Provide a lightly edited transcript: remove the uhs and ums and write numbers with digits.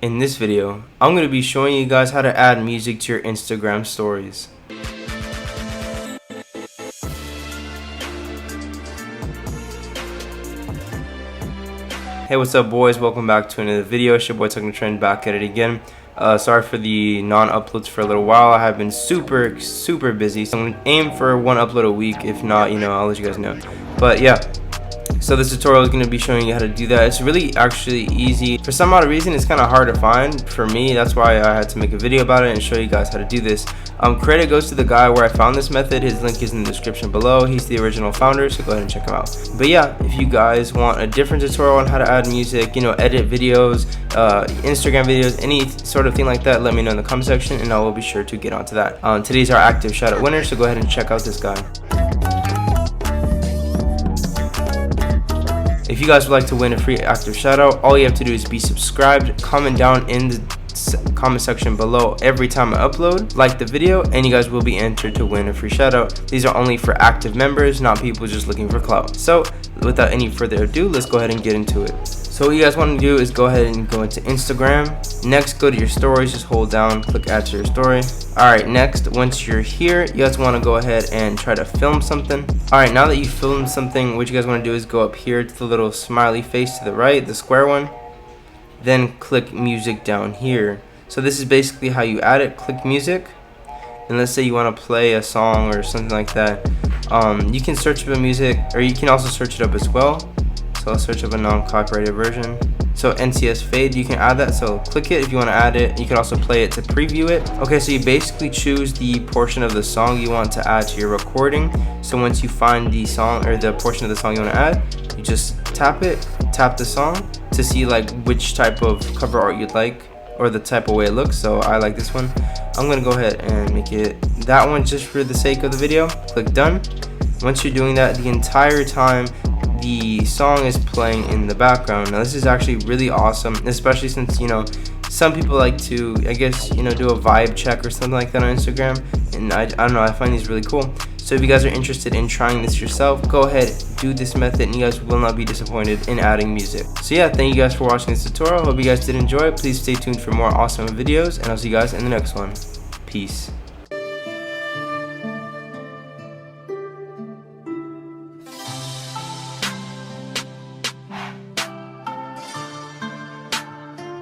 In this video, I'm going to be showing you guys how to add music to your Instagram stories. Hey, what's up boys? Welcome back to another video. It's your boy TechnoTrend back at it again. Sorry for the non-uploads for a little while. I have been super busy, so I'm going to aim for one upload a week. If not, I'll let you guys know. But yeah. So this tutorial is going to be showing you how to do that. It's really actually easy. For some odd reason, it's kind of hard to find for me. That's why I had to make a video about it and show you guys how to do this. Credit goes to the guy where I found this method. His link is in the description below. He's the original founder, so go ahead and check him out. But yeah, if you guys want a different tutorial on how to add music, edit videos, Instagram videos, any sort of thing like that, let me know in the comment section and I will be sure to get onto that. Today's our active shoutout winner, so go ahead and check out this guy. If you guys would like to win a free active shoutout, all you have to do is be subscribed, comment down in the comment section below every time I upload, like the video, and you guys will be entered to win a free shoutout. These are only for active members, not people just looking for clout. So without any further ado, let's go ahead and get into it. So what you guys want to do is go ahead and go into Instagram. Next, go to your stories, just hold down, click add to your story. Alright, next, once you're here, you guys want to go ahead and try to film something. Alright, now that you filmed something, what you guys want to do is go up here to the little smiley face to the right, the square one. Then click music down here. So this is basically how you add it. Click music, and let's say you want to play a song or something like that. You can search up music, or you can also search it up as well. So I'll search up a non-copyrighted version. So NCS fade, you can add that, so click it if you want to add it. You can also play it to preview it. Okay, so you basically choose the portion of the song you want to add to your recording. So once you find the song or the portion of the song you want to add, you just tap the song to see like which type of cover art you'd like or the type of way it looks. So I like this one. I'm gonna go ahead and make it that one just for the sake of the video. Click done. Once you're doing that, the entire time the song is playing in the background. Now this is actually really awesome, especially since some people like to, I guess, do a vibe check or something like that on Instagram, and I don't know, I find these really cool. So if you guys are interested in trying this yourself, go ahead, do this method, and you guys will not be disappointed in adding music. So yeah, thank you guys for watching this tutorial. Hope you guys did enjoy. Please stay tuned for more awesome videos, and I'll see you guys in the next one. Peace.